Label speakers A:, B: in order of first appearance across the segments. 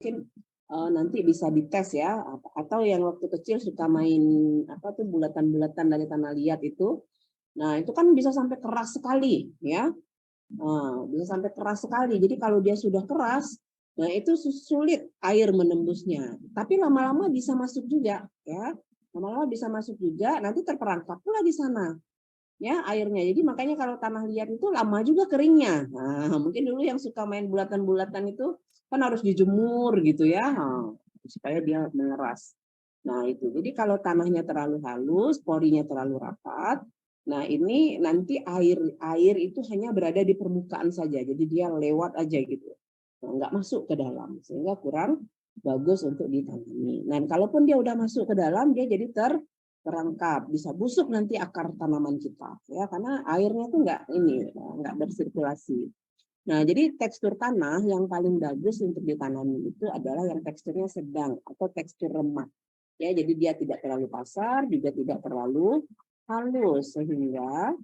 A: mungkin nanti bisa dites ya, atau yang waktu kecil suka main apa tuh bulatan-bulatan dari tanah liat itu. Nah, itu kan bisa sampai keras sekali ya. Nah, bisa sampai keras sekali. Jadi kalau dia sudah keras, nah itu sulit air menembusnya. Tapi lama-lama bisa masuk juga ya. Lama-lama bisa masuk juga, nanti terperangkap pula di sana ya airnya. Jadi makanya kalau tanah liat itu lama juga keringnya. Nah, mungkin dulu yang suka main bulatan-bulatan itu kan harus dijemur gitu ya, supaya dia mengeras. Nah itu, jadi kalau tanahnya terlalu halus, porinya terlalu rapat, nah ini nanti air itu hanya berada di permukaan saja, jadi dia lewat aja gitu, nah, nggak masuk ke dalam, sehingga kurang bagus untuk ditanami. Nah kalaupun dia udah masuk ke dalam, dia jadi terperangkap, bisa busuk nanti akar tanaman kita, ya karena airnya tuh nggak bersirkulasi. Nah, jadi tekstur tanah yang paling bagus untuk ditanami itu adalah yang teksturnya sedang atau tekstur remah. Ya, jadi dia tidak terlalu kasar, juga tidak terlalu halus sehingga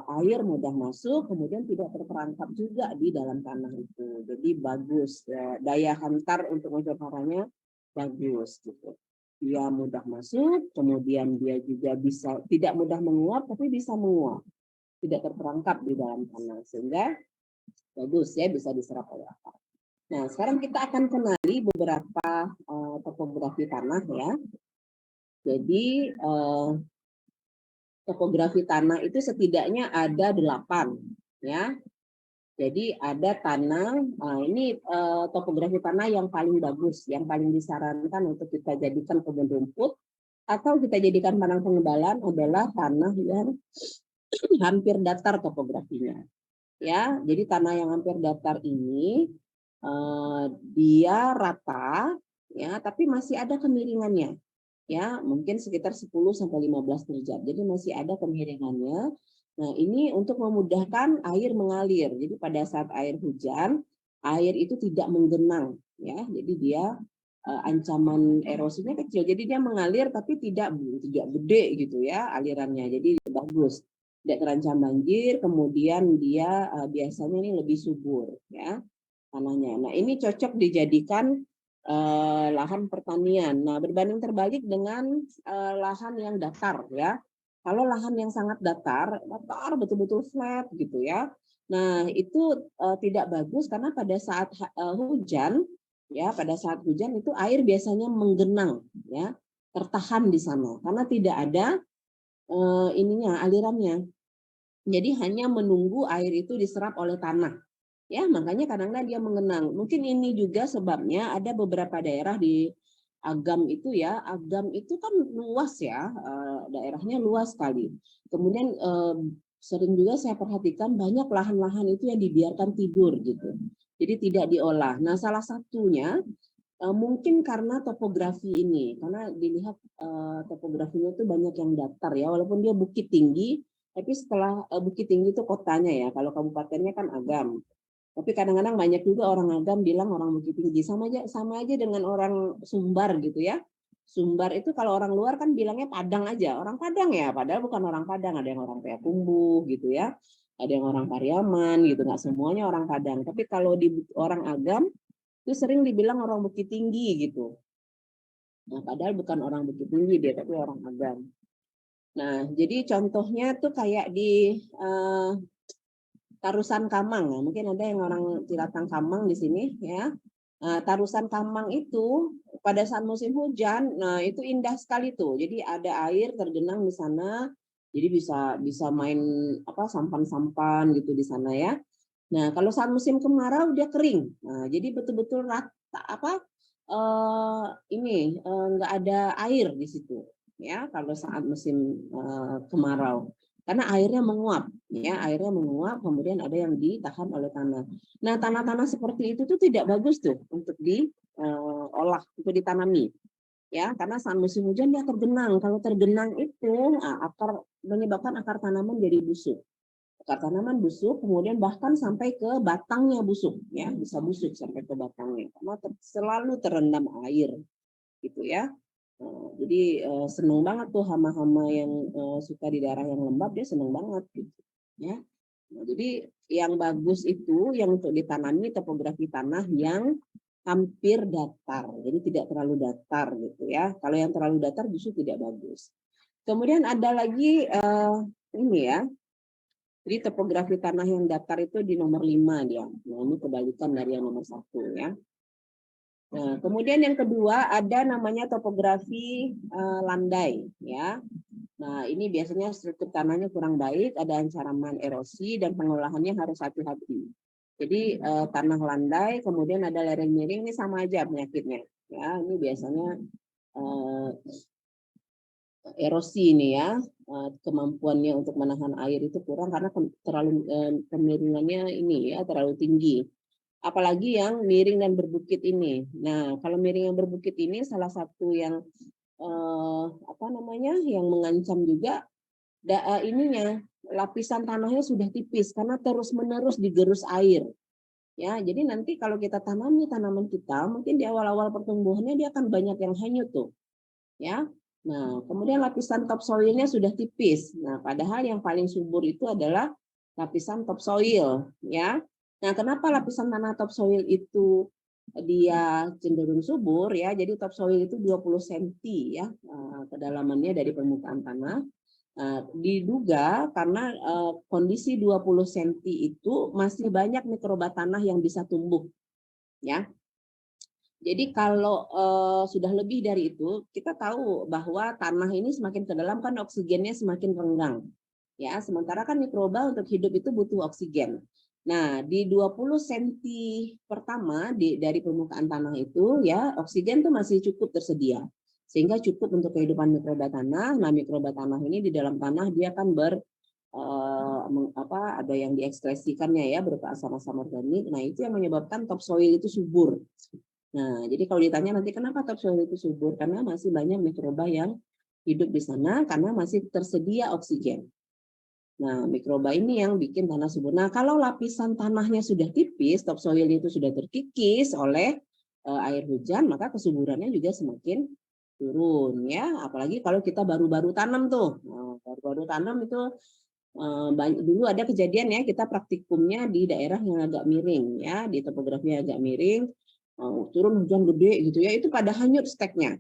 A: air mudah masuk, kemudian tidak terperangkap juga di dalam tanah itu. Jadi bagus, daya hantar untuk mencongkarannya bagus gitu. Dia mudah masuk, kemudian dia juga bisa tidak mudah menguap, tapi bisa menguap, tidak terperangkap di dalam tanah sehingga bagus ya, bisa diserap oleh akar. Nah, sekarang kita akan kenali beberapa topografi tanah ya. Jadi topografi tanah itu setidaknya ada 8 ya. Jadi ada tanah, ini topografi tanah yang paling bagus, yang paling disarankan untuk kita jadikan kebun rumput atau kita jadikan padang pengembalan adalah tanah yang hampir datar topografinya. Ya, jadi tanah yang hampir datar ini dia rata ya, tapi masih ada kemiringannya. Ya, mungkin sekitar 10 sampai 15 derajat. Jadi masih ada kemiringannya. Nah, ini untuk memudahkan air mengalir. Jadi pada saat air hujan, air itu tidak menggenang ya. Jadi dia ancaman erosinya kecil. Jadi dia mengalir tapi tidak gede gitu ya alirannya. Jadi bagus. Tidak terancam banjir, kemudian dia biasanya ini lebih subur ya tanahnya. Nah, ini cocok dijadikan lahan pertanian. Nah, berbanding terbalik dengan lahan yang datar ya. Kalau lahan yang sangat datar betul-betul flat gitu ya. Nah, itu tidak bagus karena pada saat hujan ya, pada saat hujan itu air biasanya menggenang ya, tertahan di sana karena tidak ada alirannya. Jadi hanya menunggu air itu diserap oleh tanah. Ya, makanya kadang-kadang dia mengenang. Mungkin ini juga sebabnya ada beberapa daerah di Agam itu ya. Agam itu kan luas ya, daerahnya luas sekali. Kemudian sering juga saya perhatikan banyak lahan-lahan itu yang dibiarkan tidur gitu. Jadi tidak diolah. Nah, salah satunya mungkin karena topografi ini, karena dilihat topografinya itu banyak yang datar ya, walaupun dia bukit tinggi, tapi setelah bukit tinggi itu kotanya ya, kalau kabupatennya kan Agam. Tapi kadang-kadang banyak juga orang Agam bilang orang Bukit Tinggi, sama aja dengan orang Sumbar gitu ya. Sumbar itu kalau orang luar kan bilangnya Padang aja, orang Padang ya, padahal bukan orang Padang, ada yang orang Payakumbuh gitu ya, ada yang orang Pariaman gitu, nggak semuanya orang Padang. Tapi kalau di orang Agam itu sering dibilang orang Bukit Tinggi gitu. Nah, padahal bukan orang Bukit Tinggi dia, tapi orang Agam. Nah, jadi contohnya tuh kayak di Tarusan Kamang, nah, mungkin ada yang orang Cilatang Kamang di sini ya. Tarusan Kamang itu pada saat musim hujan, nah itu indah sekali tuh. Jadi ada air tergenang di sana, jadi bisa main apa sampan-sampan gitu di sana ya. Nah kalau saat musim kemarau dia kering, nah jadi betul-betul rata apa nggak ada air di situ ya kalau saat musim kemarau. Karena airnya menguap, ya airnya menguap, kemudian ada yang ditahan oleh tanah. Nah tanah-tanah seperti itu tuh tidak bagus tuh untuk diolah, untuk ditanami, ya karena saat musim hujan dia tergenang. Kalau tergenang itu menyebabkan akar tanaman jadi busuk. Akar tanaman busuk, kemudian bahkan sampai ke batangnya busuk, ya bisa busuk sampai ke batangnya, karena selalu terendam air, gitu ya. Jadi seneng banget tuh hama-hama yang suka di daerah yang lembab, dia seneng banget gitu ya. Nah, jadi yang bagus itu yang untuk ditanami topografi tanah yang hampir datar, jadi tidak terlalu datar gitu ya. Kalau yang terlalu datar justru tidak bagus. Kemudian ada lagi ini ya, jadi topografi tanah yang datar itu di nomor 5 dia. Nah, ini kebalikan dari yang nomor 1 ya. Nah, kemudian yang kedua ada namanya topografi landai ya. Nah, ini biasanya struktur tanahnya kurang baik, ada ancaman erosi dan pengolahannya harus hati-hati. Jadi tanah landai, kemudian ada lereng miring, ini sama aja penyakitnya. Ya, ini biasanya erosi ini ya, kemampuannya untuk menahan air itu kurang karena terlalu kemiringannya ini ya terlalu tinggi. Apalagi yang miring dan berbukit ini. Nah, kalau miring yang berbukit ini salah satu yang apa namanya yang mengancam juga ininya lapisan tanahnya sudah tipis karena terus-menerus digerus air. Ya, jadi nanti kalau kita tanami tanaman kita, mungkin di awal-awal pertumbuhannya dia akan banyak yang hanyut tuh. Ya. Nah, kemudian lapisan topsoilnya sudah tipis. Nah, padahal yang paling subur itu adalah lapisan topsoil, ya. Nah, kenapa lapisan tanah topsoil itu dia cenderung subur ya. Jadi topsoil itu 20 cm ya kedalamannya dari permukaan tanah. Diduga karena kondisi 20 cm itu masih banyak mikroba tanah yang bisa tumbuh ya. Jadi kalau sudah lebih dari itu, kita tahu bahwa tanah ini semakin ke dalam kan oksigennya semakin renggang. Ya, sementara kan mikroba untuk hidup itu butuh oksigen. Nah, di 20 cm pertama dari permukaan tanah itu ya, oksigen tuh masih cukup tersedia. Sehingga cukup untuk kehidupan mikroba tanah. Nah, mikroba tanah ini di dalam tanah dia akan ada yang diekspresikannya ya berupa asam-asam organik. Nah, itu yang menyebabkan topsoil itu subur. Nah, jadi kalau ditanya nanti kenapa topsoil itu subur? Karena masih banyak mikroba yang hidup di sana karena masih tersedia oksigen. Nah, mikroba ini yang bikin tanah subur. Nah, kalau lapisan tanahnya sudah tipis, topsoil itu sudah terkikis oleh air hujan, maka kesuburannya juga semakin turun ya. Apalagi kalau kita baru-baru tanam tuh. Nah, baru-baru tanam itu dulu ada kejadian ya, kita praktikumnya di daerah yang agak miring ya, di topografi yang agak miring. Turun hujan gede gitu ya, itu pada hanyut steknya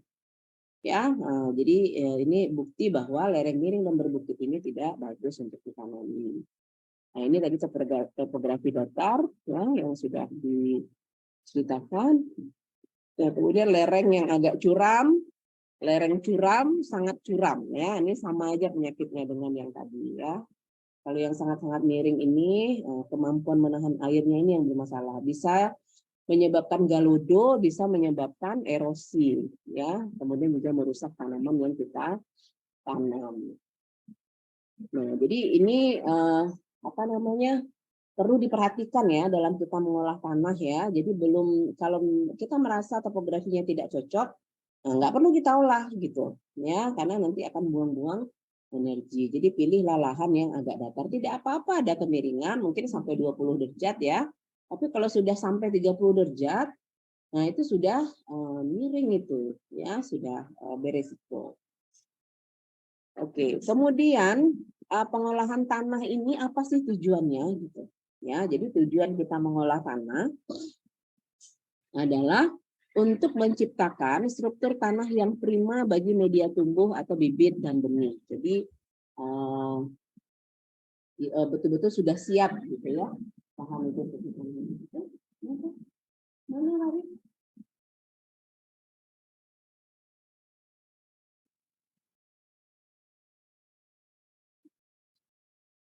A: ya. Jadi ini bukti bahwa lereng miring dan berbukit ini tidak bagus untuk ditanami. Nah, ini tadi topografi datar ya yang sudah diceritakan. Nah, kemudian lereng yang agak curam, lereng curam sangat curam ya, ini sama aja penyakitnya dengan yang tadi ya. Kalau yang sangat-sangat miring ini kemampuan menahan airnya ini yang bermasalah, bisa menyebabkan galodo, bisa menyebabkan erosi ya, kemudian juga merusak tanaman yang kita tanam. Nah, jadi ini apa namanya perlu diperhatikan ya dalam kita mengolah tanah ya. Jadi belum, kalau kita merasa topografinya tidak cocok, nggak perlu kita olah gitu ya, karena nanti akan buang-buang energi. Jadi pilihlah lahan yang agak datar. Tidak apa-apa ada kemiringan mungkin sampai 20 derajat ya. Tapi kalau sudah sampai 30 derajat, nah itu sudah miring itu ya, sudah beresiko. Oke, kemudian pengolahan tanah ini apa sih tujuannya gitu. Ya, jadi tujuan kita mengolah tanah adalah untuk menciptakan struktur tanah yang prima bagi media tumbuh atau bibit dan benih. Jadi betul-betul sudah siap gitu ya. Paham itu? Mana lari?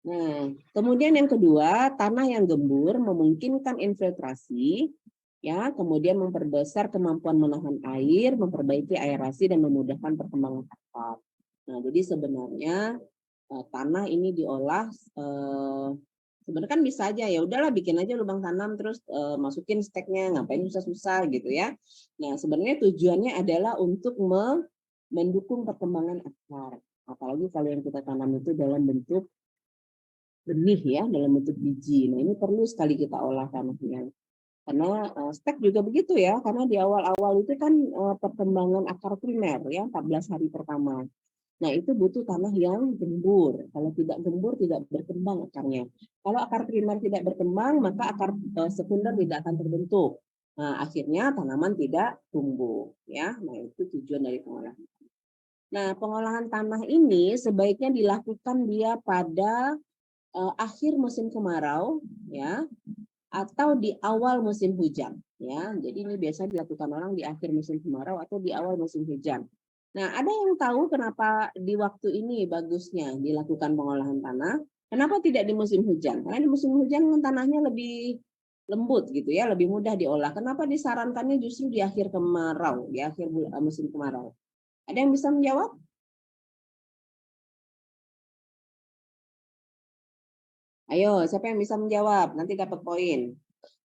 A: Nah, kemudian yang kedua, tanah yang gembur memungkinkan infiltrasi, ya, kemudian memperbesar kemampuan menahan air, memperbaiki aerasi dan memudahkan perkembangan akar. Nah, jadi sebenarnya tanah ini diolah sebenarnya kan bisa aja ya udahlah bikin aja lubang tanam terus masukin steknya, ngapain susah-susah gitu ya. Nah, sebenarnya tujuannya adalah untuk mendukung perkembangan akar. Apalagi kalau yang kita tanam itu dalam bentuk benih ya, dalam bentuk biji. Nah, ini perlu sekali kita olah tanahnya. Karena stek juga begitu ya, karena di awal-awal itu kan perkembangan akar primer ya, 14 hari pertama. Nah, itu butuh tanah yang gembur. Kalau tidak gembur, tidak berkembang akarnya. Kalau akar primer tidak berkembang, maka akar sekunder tidak akan terbentuk. Nah, akhirnya tanaman tidak tumbuh, ya. Nah, itu tujuan dari pengolahan. Nah, pengolahan tanah ini sebaiknya dilakukan dia pada akhir musim kemarau, ya, atau di awal musim hujan, ya. Jadi ini biasa dilakukan orang di akhir musim kemarau atau di awal musim hujan. Nah, ada yang tahu kenapa di waktu ini bagusnya dilakukan pengolahan tanah? Kenapa tidak di musim hujan? Karena di musim hujan kan tanahnya lebih lembut gitu ya, lebih mudah diolah. Kenapa disarankannya justru di akhir kemarau, di akhir musim kemarau? Ada yang bisa menjawab? Ayo, siapa yang bisa menjawab? Nanti dapat poin.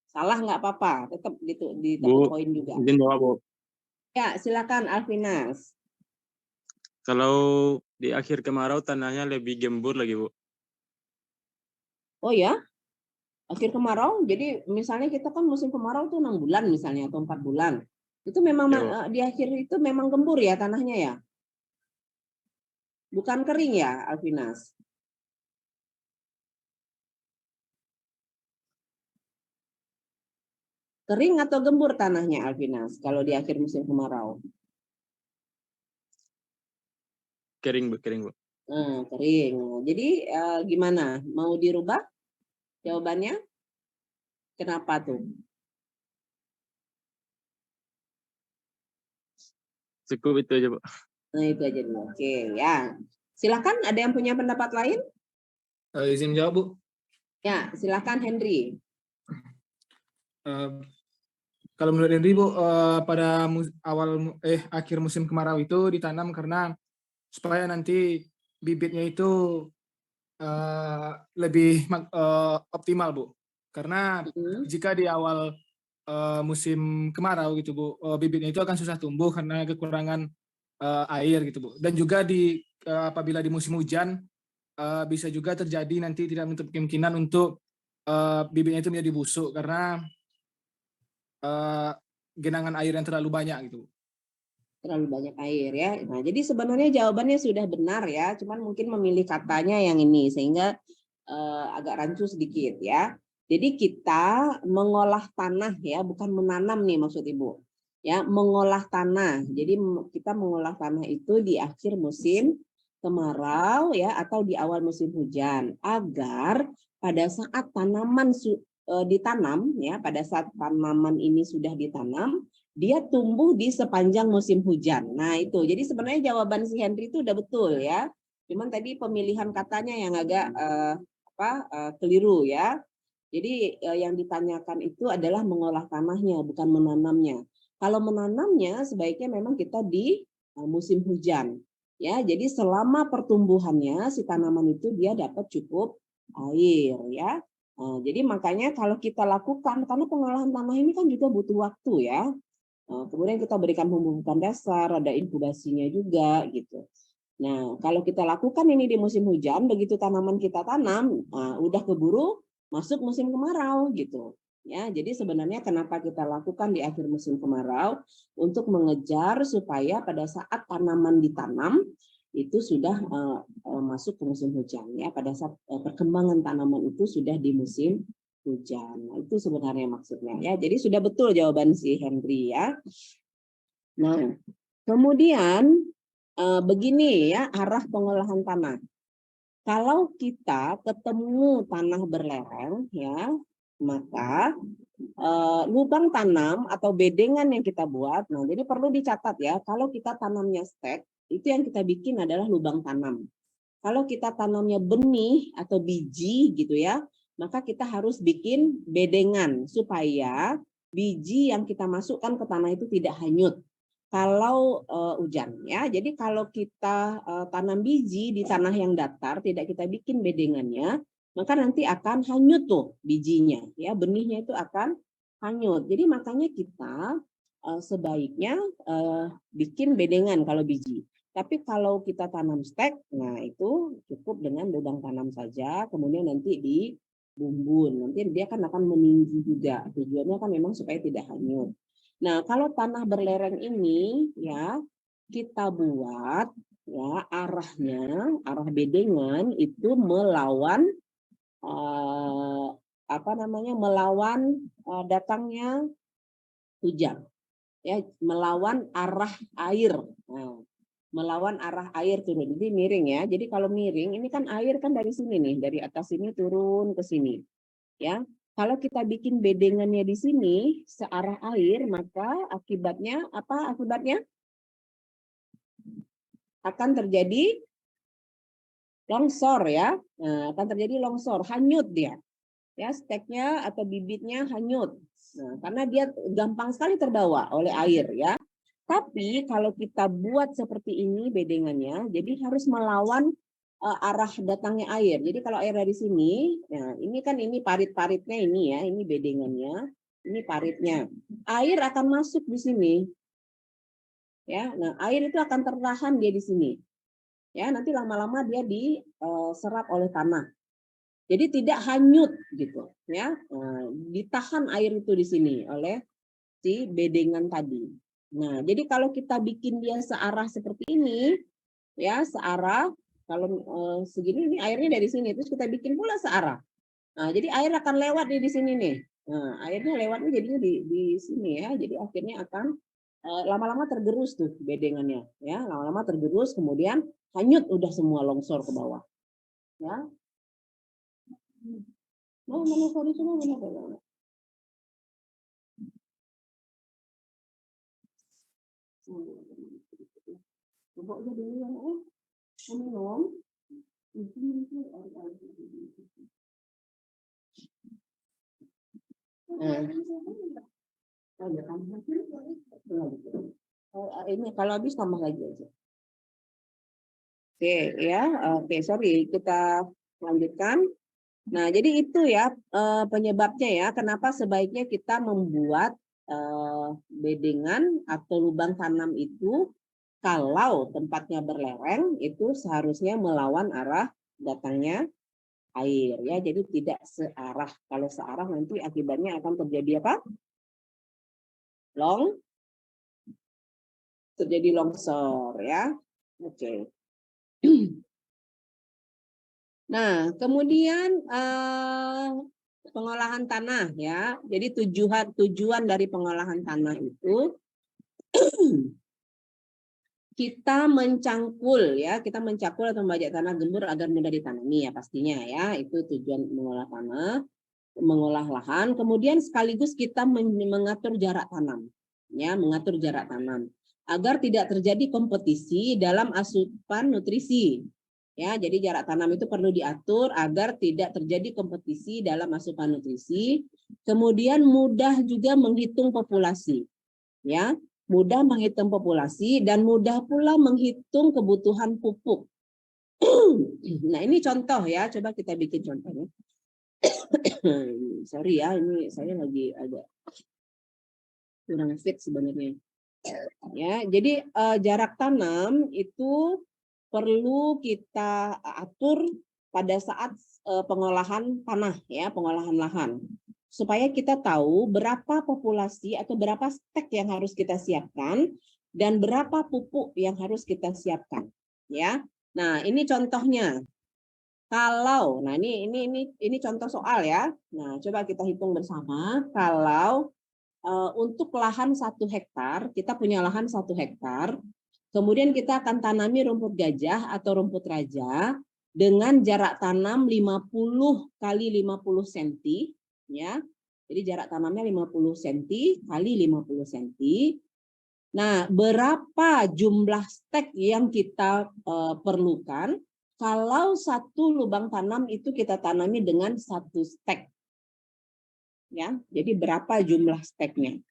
A: Salah nggak apa-apa, tetap dapat
B: Bu,
A: poin juga.
B: izin jawab, Bu.
A: Ya, silakan Alvinas.
B: Kalau di akhir kemarau tanahnya lebih gembur lagi, Bu.
A: Oh ya, akhir kemarau. Jadi misalnya kita kan musim kemarau tuh 6 bulan misalnya atau 4 bulan. Itu memang
B: Ya, Bu.
A: di akhir itu memang gembur ya tanahnya ya. Bukan kering ya, Alvinas. Kering atau gembur tanahnya, Alvinas, kalau di akhir musim kemarau?
B: Kering, Bu, kering, Bu.
A: Kering. Jadi gimana? Mau dirubah jawabannya? Kenapa tuh?
B: Cukup itu aja, Bu.
A: Nah, itu aja dulu. Oke, ya. Silakan, ada yang punya pendapat lain?
C: Izin menjawab, Bu.
A: Ya, silakan Henry.
C: Kalau menurut Henry, Bu, pada akhir musim kemarau itu ditanam karena supaya nanti bibitnya itu lebih optimal, Bu. Karena jika di awal musim kemarau gitu, Bu, bibitnya itu akan susah tumbuh karena kekurangan air gitu, Bu. Dan juga apabila di musim hujan bisa juga terjadi nanti tidak menutup kemungkinan untuk bibitnya itu menjadi busuk karena genangan air yang terlalu banyak gitu.
A: Terlalu banyak air ya. Nah, jadi sebenarnya jawabannya sudah benar ya, cuman mungkin memilih katanya yang ini sehingga agak rancu sedikit ya. Jadi kita mengolah tanah ya, bukan menanam nih maksud Ibu. Ya, mengolah tanah. Jadi kita mengolah tanah itu di akhir musim kemarau ya atau di awal musim hujan agar pada saat tanaman ditanam ya, pada saat tanaman ini sudah ditanam dia tumbuh di sepanjang musim hujan. Nah, itu. Jadi sebenarnya jawaban si Henry itu udah betul ya. Cuman tadi pemilihan katanya yang agak keliru ya. Jadi yang ditanyakan itu adalah mengolah tanahnya, bukan menanamnya. Kalau menanamnya sebaiknya memang kita di musim hujan. Ya, jadi selama pertumbuhannya si tanaman itu dia dapat cukup air ya. Jadi makanya kalau kita lakukan karena pengolahan tanah ini kan juga butuh waktu ya. Kemudian kita berikan pembukaan dasar, ada inkubasinya juga gitu. Nah, kalau kita lakukan ini di musim hujan, begitu tanaman kita tanam, udah keburu masuk musim kemarau gitu. Ya, jadi sebenarnya kenapa kita lakukan di akhir musim kemarau untuk mengejar supaya pada saat tanaman ditanam itu sudah masuk ke musim hujan ya. Pada saat perkembangan tanaman itu sudah di musim hujan. Nah, itu sebenarnya maksudnya ya. Jadi sudah betul jawaban si Henry ya. Nah, kemudian begini ya arah pengolahan tanah. Kalau kita ketemu tanah berlereng ya, maka lubang tanam atau bedengan yang kita buat, nah jadi perlu dicatat ya, kalau kita tanamnya stek, itu yang kita bikin adalah lubang tanam. Kalau kita tanamnya benih atau biji gitu ya, maka kita harus bikin bedengan supaya biji yang kita masukkan ke tanah itu tidak hanyut kalau hujan ya. Jadi kalau kita tanam biji di tanah yang datar tidak kita bikin bedengannya, maka nanti akan hanyut tuh bijinya ya, benihnya itu akan hanyut. Jadi makanya kita sebaiknya bikin bedengan kalau biji. Tapi kalau kita tanam stek, nah itu cukup dengan lubang tanam saja, kemudian nanti dibumbun. Nanti dia akan meninggi juga. Tujuannya kan memang supaya tidak hanyut. Nah, kalau tanah berlereng ini ya kita buat ya arah bedengan itu melawan melawan datangnya hujan. Ya, melawan arah air. Nah, melawan arah air turun. Jadi miring ya. Jadi kalau miring, ini kan air kan dari sini nih, dari atas sini turun ke sini. Ya, kalau kita bikin bedengannya di sini searah air, maka akibatnya apa? Akibatnya akan terjadi longsor ya. Nah, akan terjadi longsor, hanyut dia. Ya, steknya atau bibitnya hanyut. Nah, karena dia gampang sekali terbawa oleh air ya. Tapi kalau kita buat seperti ini bedengannya, jadi harus melawan arah datangnya air. Jadi kalau air dari sini, nah ini kan ini parit-paritnya ini ya, ini bedengannya, ini paritnya. Air akan masuk di sini. Ya, nah air itu akan tertahan dia di sini. Ya, nanti lama-lama dia diserap oleh tanah. Jadi tidak hanyut gitu, ya. Nah, ditahan air itu di sini oleh si bedengan tadi. Nah, jadi kalau kita bikin dia searah seperti ini, ya searah, kalau segini ini airnya dari sini, terus kita bikin pula searah. Nah, jadi air akan lewat di sini nih. Nah, airnya lewatnya jadinya di sini ya. Jadi akhirnya akan lama-lama tergerus tuh bedengannya, ya. Lama-lama tergerus, kemudian hanyut udah semua longsor ke bawah, ya. Mana sorry semua mana. Coba aja dulu yang minum. Ini kalau habis tambah lagi aja. Oke ya, oke sorry kita lanjutkan. Nah jadi itu ya penyebabnya ya kenapa sebaiknya kita membuat bedengan atau lubang tanam itu kalau tempatnya berlereng itu seharusnya melawan arah datangnya air ya, jadi tidak searah. Kalau searah nanti akibatnya akan terjadi apa? Terjadi longsor ya. Oke. Nah, kemudian pengolahan tanah ya. Jadi tujuan dari pengolahan tanah itu kita mencangkul ya, kita mencangkul atau membajak tanah gembur agar mudah ditanami ya pastinya ya. Itu tujuan mengolah tanah, mengolah lahan. Kemudian sekaligus kita mengatur jarak tanam. Ya, mengatur jarak tanam agar tidak terjadi kompetisi dalam asupan nutrisi. Ya, jadi jarak tanam itu perlu diatur agar tidak terjadi kompetisi dalam asupan nutrisi. Kemudian mudah juga menghitung populasi. Ya, mudah menghitung populasi dan mudah pula menghitung kebutuhan pupuk. Nah, ini contoh ya, coba kita bikin contohnya. Sorry ya, ini saya lagi agak kurang fit sebenarnya. Ya, jadi jarak tanam itu perlu kita atur pada saat pengolahan tanah ya, pengolahan lahan. Supaya kita tahu berapa populasi atau berapa stek yang harus kita siapkan dan berapa pupuk yang harus kita siapkan ya. Nah, ini contohnya. Kalau nah ini contoh soal ya. Nah, coba kita hitung bersama kalau untuk lahan 1 hektar, kita punya lahan 1 hektar, kemudian kita akan tanami rumput gajah atau rumput raja dengan jarak tanam 50 kali 50 cm ya. Jadi jarak tanamnya 50 cm kali 50 cm. Nah, berapa jumlah stek yang kita perlukan kalau 1 lubang tanam itu kita tanami dengan 1 stek? Ya, jadi berapa jumlah steknya?